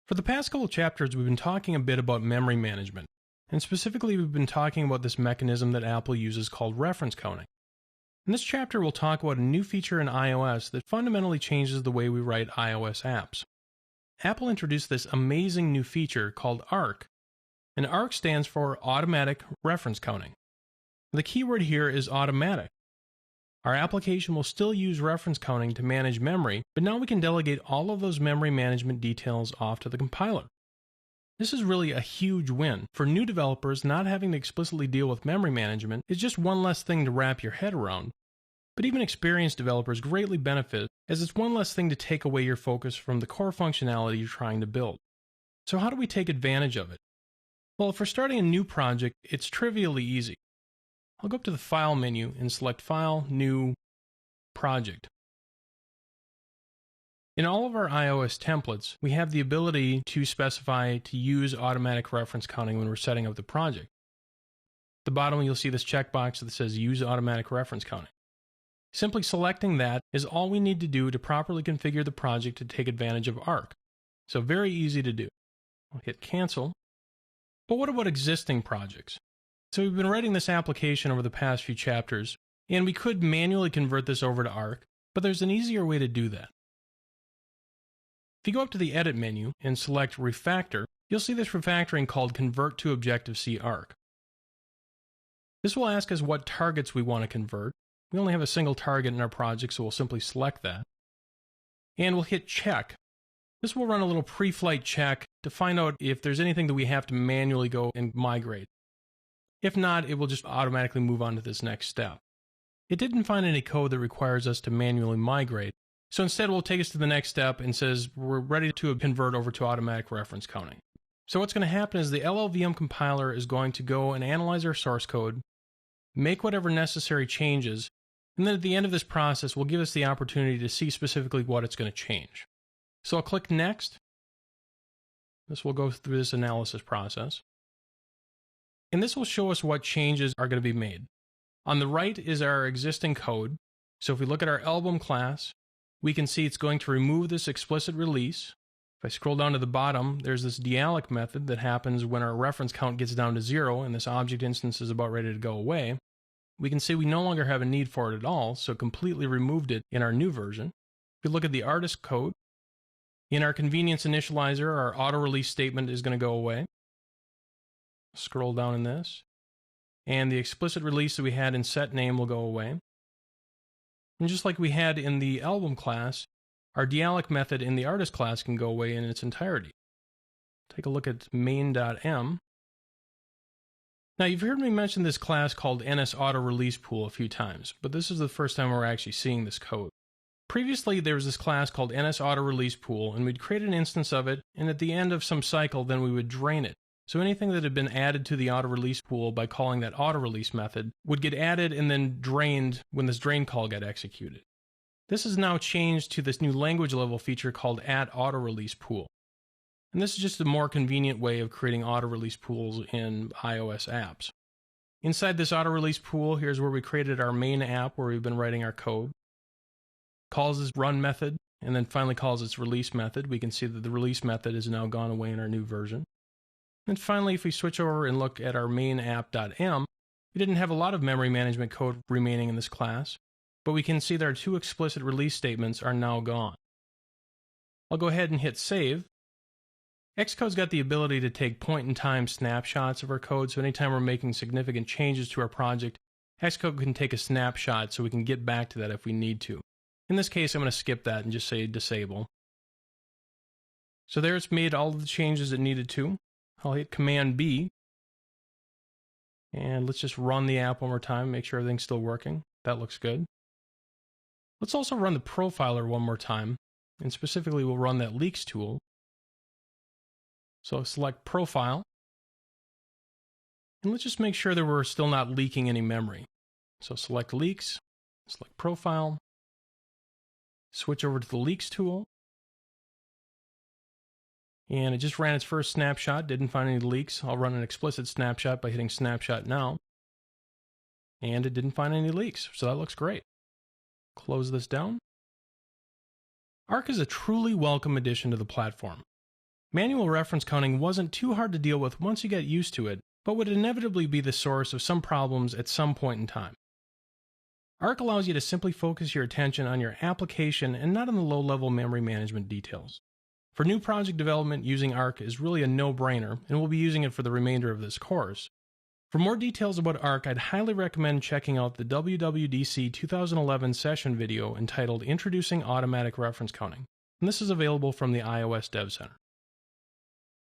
For the past couple chapters, we've been talking a bit about memory management, and specifically we've been talking about this mechanism that Apple uses called reference counting. In this chapter, we'll talk about a new feature in iOS that fundamentally changes the way we write iOS apps. Apple introduced this amazing new feature called ARC, and ARC stands for Automatic Reference Counting. The keyword here is automatic. Our application will still use reference counting to manage memory, but now we can delegate all of those memory management details off to the compiler. This is really a huge win. For new developers, not having to explicitly deal with memory management is just one less thing to wrap your head around. But even experienced developers greatly benefit, as it's one less thing to take away your focus from the core functionality you're trying to build. So how do we take advantage of it? Well, if we're starting a new project, it's trivially easy. I'll go up to the File menu and select File, New, Project. In all of our iOS templates, we have the ability to specify to use automatic reference counting when we're setting up the project. At the bottom, you'll see this checkbox that says Use Automatic Reference Counting. Simply selecting that is all we need to do to properly configure the project to take advantage of ARC. So very easy to do. I'll hit Cancel. But what about existing projects? So we've been writing this application over the past few chapters, and we could manually convert this over to ARC, but there's an easier way to do that. If you go up to the Edit menu and select Refactor, you'll see this refactoring called Convert to Objective-C ARC. This will ask us what targets we want to convert. We only have a single target in our project, so we'll simply select that. And we'll hit Check. This will run a little pre-flight check to find out if there's anything that we have to manually go and migrate. If not, it will just automatically move on to this next step. It didn't find any code that requires us to manually migrate, so instead it will take us to the next step and says we're ready to convert over to automatic reference counting. So what's going to happen is the LLVM compiler is going to go and analyze our source code, make whatever necessary changes, and then at the end of this process will give us the opportunity to see specifically what it's going to change. So I'll click Next. This will go through this analysis process. And this will show us what changes are going to be made. On the right is our existing code. So if we look at our album class, we can see it's going to remove this explicit release. If I scroll down to the bottom, there's this dealloc method that happens when our reference count gets down to 0 and this object instance is about ready to go away. We can see we no longer have a need for it at all, so completely removed it in our new version. If we look at the artist code, in our convenience initializer, our auto release statement is going to go away. Scroll down in this, and the explicit release that we had in setName will go away. And just like we had in the album class, our dealloc method in the artist class can go away in its entirety. Take a look at main.m. Now you've heard me mention this class called NSAutoReleasePool a few times, but this is the first time we're actually seeing this code. Previously there was this class called NSAutoReleasePool, and we'd create an instance of it, and at the end of some cycle then we would drain it. So anything that had been added to the auto release pool by calling that auto release method would get added and then drained when this drain call got executed. This is now changed to this new language level feature called @AutoReleasePool. And this is just a more convenient way of creating auto release pools in iOS apps. Inside this auto release pool, here's where we created our main app where we've been writing our code. Calls this run method and then finally calls its release method. We can see that the release method has now gone away in our new version. And finally, if we switch over and look at our main app.m, we didn't have a lot of memory management code remaining in this class, but we can see that our two explicit release statements are now gone. I'll go ahead and hit save. Xcode's got the ability to take point-in-time snapshots of our code, so anytime we're making significant changes to our project, Xcode can take a snapshot so we can get back to that if we need to. In this case, I'm going to skip that and just say disable. So there it's made all of the changes it needed to. I'll hit Command B, and let's just run the app one more time, make sure everything's still working. That looks good. Let's also run the profiler one more time, and specifically we'll run that leaks tool. So select Profile, and let's just make sure that we're still not leaking any memory. So select Leaks, select Profile, switch over to the Leaks tool, and it just ran its first snapshot, didn't find any leaks. I'll run an explicit snapshot by hitting Snapshot Now. And it didn't find any leaks, so that looks great. Close this down. ARC is a truly welcome addition to the platform. Manual reference counting wasn't too hard to deal with once you get used to it, but would inevitably be the source of some problems at some point in time. Arc allows you to simply focus your attention on your application and not on the low-level memory management details. For new project development, using Arc is really a no-brainer, and we'll be using it for the remainder of this course. For more details about Arc, I'd highly recommend checking out the WWDC 2011 session video entitled Introducing Automatic Reference Counting, and this is available from the iOS Dev Center.